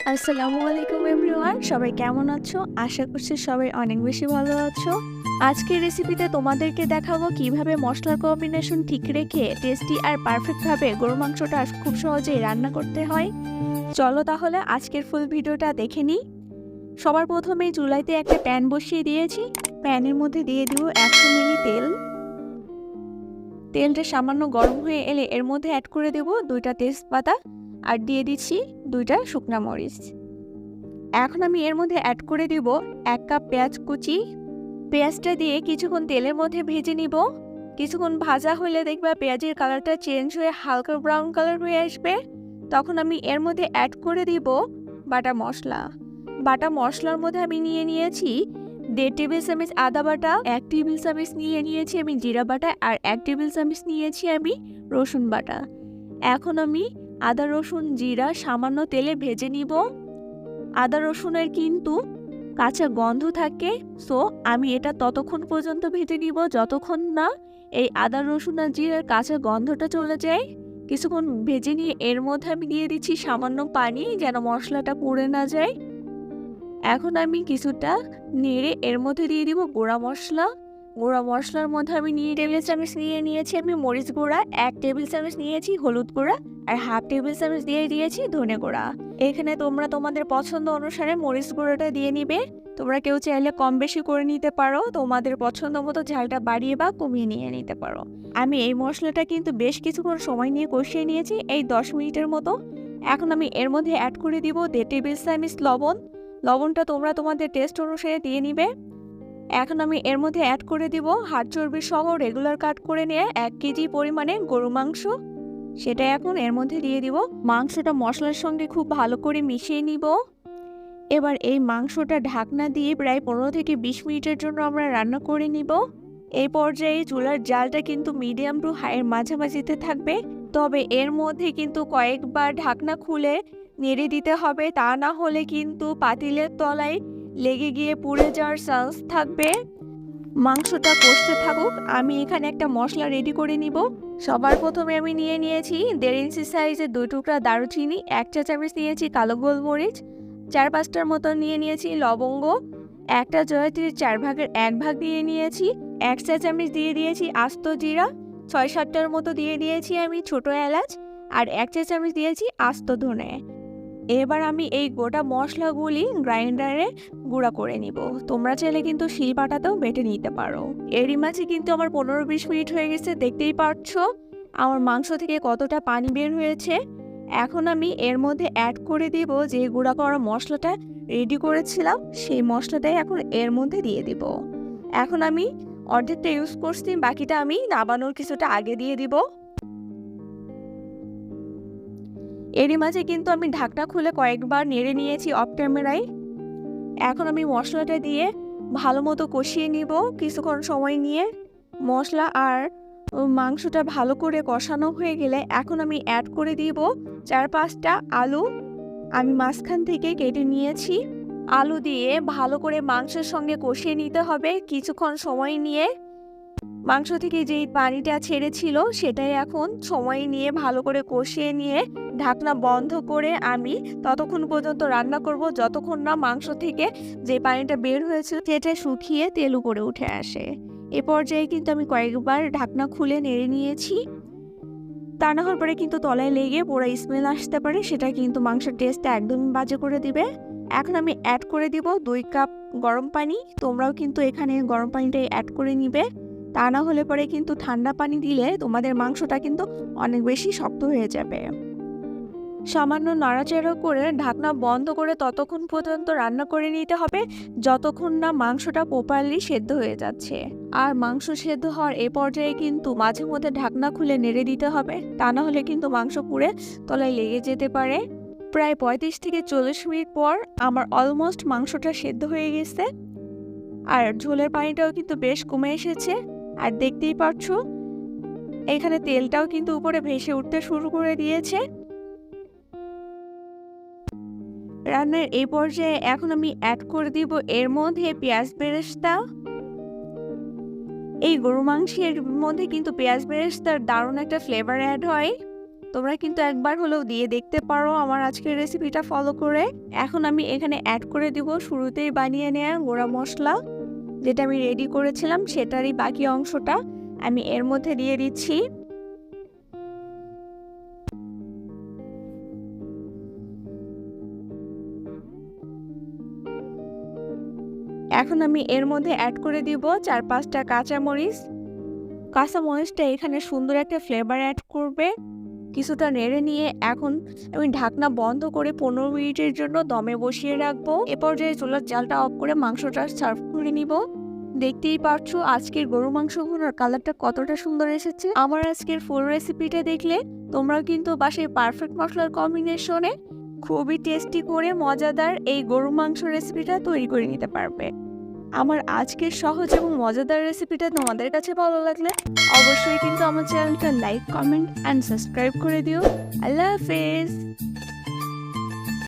আসসালামু আলাইকুম এভরিওয়ান, সবাই কেমন আছো? আশা করছি সবাই অনেক বেশি ভালো আছো। আজকের রেসিপিতে তোমাদেরকে দেখাবো কিভাবে মশলার কম্বিনেশন ঠিক রেখে টেস্টি আর পারফেক্টভাবে গরুর মাংসটা খুব সহজেই রান্না করতে হয়। চলো তাহলে আজকের ফুল ভিডিওটা দেখে নিই। সবার প্রথমেই চুলাইতে একটা প্যান বসিয়ে দিয়েছি। প্যানের মধ্যে দিয়ে দিব 100 মিলি তেল। তেলটা সামান্য গরম হয়ে এলে এর মধ্যে অ্যাড করে দেব 2টা তেজপাতা আর দিয়ে দিচ্ছি 2টা শুকনা মরিচ। এখন আমি এর মধ্যে অ্যাড করে দিব 1 কাপ পেঁয়াজ কুচি। পেঁয়াজটা দিয়ে কিছুক্ষণ তেলের মধ্যে ভেজে নিব। কিছুক্ষণ ভাজা হলে দেখবা পেঁয়াজের কালারটা চেঞ্জ হয়ে হালকা ব্রাউন কালার হয়ে আসবে। তখন আমি এর মধ্যে অ্যাড করে দিব বাটা মশলা। বাটা মশলার মধ্যে আমি নিয়েছি 1.5 টেবিল চামচ আদা বাটা, 1 টেবিল চামচ নিয়েছি আমি জিরা বাটা আর 1 টেবিল চামচ নিয়েছি আমি রসুন বাটা। এখন আমি আদা রসুন জিরা সামান্য তেলে ভেজে নিব। আদা রসুনের কিন্তু কাঁচা গন্ধ থাকে, সো আমি এটা ততক্ষণ পর্যন্ত ভেজে নিব যতক্ষণ না এই আদা রসুন আর জিরার কাঁচা গন্ধটা চলে যায়। কিছুক্ষণ ভেজে নিয়ে এর মধ্যে আমি দিয়ে দিচ্ছি সামান্য পানি, যেন মশলাটা পুড়ে না যায়। এখন আমি কিছুটা নেড়ে এর মধ্যে দিয়ে দিব গুঁড়া মশলা। গুঁড়া মশলার মধ্যে আমি 2 টেবিল চামচ নিয়েছি আমি মরিচ গুঁড়া, 1 টেবিল চামচ নিয়েছি হলুদ গুঁড়া আর 1/2 টেবিল চামচ দিয়েছি ধনে গুঁড়া। এখানে তোমরা তোমাদের পছন্দ অনুসারে মরিচ গুঁড়োটা দিয়ে নিবে। তোমরা কেউ চাইলে কম বেশি করে নিতে পারো, তোমাদের পছন্দ মতো ঝালটা বাড়িয়ে বা কমিয়ে নিয়ে নিতে পারো। আমি এই মশলাটা কিন্তু বেশ কিছুক্ষণ সময় নিয়ে কষিয়ে নিয়েছি, এই 10 মিনিটের মতো। এখন আমি এর মধ্যে অ্যাড করে দিব 1.5 টেবিল চামচ লবণ। লবণটা তোমরা তোমাদের টেস্ট অনুসারে দিয়ে নিবে। এখন আমি এর মধ্যে অ্যাড করে দিব হাড় চর্বি সহ রেগুলার কাট করে নিয়ে 1 কেজি পরিমাণে গরু মাংস। সেটা এখন এর মধ্যে দিয়ে দিব। মাংসটা মশলার সঙ্গে খুব ভালো করে মিশিয়ে নিব। এবার এই মাংসটা ঢাকনা দিয়ে প্রায় 15 থেকে 20 মিনিটের জন্য আমরা রান্না করে নিব। এই পর্যায়ে চুলার জালটা কিন্তু মিডিয়াম টু হাইয়ের মাঝামাঝিতে থাকবে। তবে এর মধ্যে কিন্তু কয়েকবার ঢাকনা খুলে নেড়ে দিতে হবে, তা না হলে কিন্তু পাতিলের তলায় লেগে গিয়ে পুড়ে যাওয়ার চান্স থাকবে। মাংসটা কষতে থাকুক, আমি এখানে একটা মশলা রেডি করে নিব। সবার প্রথমে আমি নিয়েছি 1.5 ইঞ্চি সাইজের 2 টুকরা দারুচিনি, 1 চা চামচ নিয়েছি কালো গোলমরিচ, 4-5টার মতো নিয়েছি লবঙ্গ, একটা জয়ত্রীর 4 ভাগের 1 ভাগ নিয়েছি, 1 চা চামচ দিয়ে দিয়েছি আস্ত জিরা, 6-7টার মতো দিয়ে দিয়েছি আমি ছোট এলাচ আর 1 চা চামচ দিয়েছি আস্ত ধনে। এবার আমি এই গোটা মশলাগুলি গ্রাইন্ডারে গুঁড়া করে নিব। তোমরা চাইলে কিন্তু শিলপাটাতেও বেটে নিতে পারো। এরই মাঝে কিন্তু আমার 15-20 মিনিট হয়ে গেছে, দেখতেই পাচ্ছো আমার মাংস থেকে কতটা পানি বের হয়েছে। এখন আমি এর মধ্যে অ্যাড করে দিব যে গুঁড়া করা মশলাটা রেডি করেছিলাম, সেই মশলাটাই এখন এর মধ্যে দিয়ে দিব। এখন আমি অর্ধেকটা ইউজ করছি, বাকিটা আমি নামানোর কিছুটা আগে দিয়ে দিব। এরই মাঝে কিন্তু আমি ঢাকনা খুলে কয়েকবার নেড়ে নিয়েছি অফ ক্যামেরায়। এখন আমি মশলাটা দিয়ে ভালো মতো কষিয়ে নিব কিছুক্ষণ সময় নিয়ে। মশলা আর মাংসটা ভালো করে কষানো হয়ে গেলে এখন আমি অ্যাড করে দিব 4-5টা আলু আমি মাঝখান থেকে কেটে নিয়েছি। আলু দিয়ে ভালো করে মাংসের সঙ্গে কষিয়ে নিতে হবে কিছুক্ষণ সময় নিয়ে। মাংস থেকে যেই পানিটা ছেড়েছিল সেটাই এখন সময় নিয়ে ভালো করে কষিয়ে নিয়ে ঢাকনা বন্ধ করে আমি ততক্ষণ পর্যন্ত রান্না করব যতক্ষণ না মাংস থেকে যে পানিটা বের হয়েছিল সেটা শুকিয়ে তেল উপরে উঠে আসে। এ পর্যায়ে কিন্তু আমি কয়েকবার ঢাকনা খুলে নেড়ে নিয়েছি, তা না হওয়ার পরে কিন্তু তলায় লেগে পুরো স্মেল আসতে পারে, সেটা কিন্তু মাংসের টেস্টটা একদমই বাজে করে দিবে। এখন আমি অ্যাড করে দিব 2 কাপ গরম পানি। তোমরাও কিন্তু এখানে গরম পানিটাই অ্যাড করে নিবে, তা না হলে পরে কিন্তু ঠান্ডা পানি দিলে তোমাদের মাংসটা কিন্তু অনেক বেশি শক্ত হয়ে যাবে। সামান্য নাড়াচাড়া করে ঢাকনা বন্ধ করে ততক্ষণ পর্যন্ত রান্না করে নিতে হবে যতক্ষণ না মাংসটা প্রপারলি সেদ্ধ হয়ে যাচ্ছে। আর মাংস সেদ্ধ হওয়ার এ পর্যায়ে কিন্তু মাঝে মধ্যে ঢাকনা খুলে নেড়ে দিতে হবে, তা না হলে কিন্তু মাংস পুড়ে তলায় লেগে যেতে পারে। প্রায় 35 থেকে 40 মিনিট পর আমার অলমোস্ট মাংসটা সেদ্ধ হয়ে গেছে আর ঝোলের পানিটাও কিন্তু বেশ কমে এসেছে। আর দেখতেই পাচ্ছ এখানে তেলটাও কিন্তু উপরে ভেসে উঠতে শুরু করে দিয়েছে। রান্নার এই পর্যায়ে এখন আমি অ্যাড করে দিব এর মধ্যে পেঁয়াজ বেরেস্তা। এই গরু মাংসের মধ্যে কিন্তু পেঁয়াজ বেরেস্তার দারুণ একটা ফ্লেভার অ্যাড হয়। তোমরা কিন্তু একবার হলেও দিয়ে দেখতে পারো আমার আজকের রেসিপিটা ফলো করে। এখন আমি এখানে অ্যাড করে দিব শুরুতেই বানিয়ে নেওয়া গুঁড়া মশলা, যেটা আমি রেডি করেছিলাম সেটারই বাকি অংশটা আমি এর মধ্যে দিয়ে দিচ্ছি। এখন আমি এর মধ্যে অ্যাড করে দিব 4-5টা কাঁচামরিচ। কাঁচামরিচটা এখানে সুন্দর একটা ফ্লেভার অ্যাড করবে। কিছুটা নেড়ে নিয়ে এখন আমি ঢাকনা বন্ধ করে 15 মিনিটের জন্য দমে বসিয়ে রাখবো। এ পর্যায়ে চুলার জালটা অফ করে মাংসটা সার্ভ করে নিব। দেখতেই পাচ্ছ আজকের গরু মাংসগুলোর কালারটা কতটা সুন্দর এসেছে। আমার আজকের ফুল রেসিপিটা দেখলে তোমরাও কিন্তু বাসায় পারফেক্ট মশলার কম্বিনেশনে খুবই টেস্টি করে মজাদার এই গরু মাংস রেসিপিটা তৈরি করে নিতে পারবে। আমার আজকের সহজ এবং মজাদার রেসিপিটা তোমাদের কাছে ভালো লাগলে অবশ্যই কিন্তু আমার চ্যানেলটা লাইক, কমেন্ট অ্যান্ড সাবস্ক্রাইব করে দিও। আল্লাহ হাফেজ।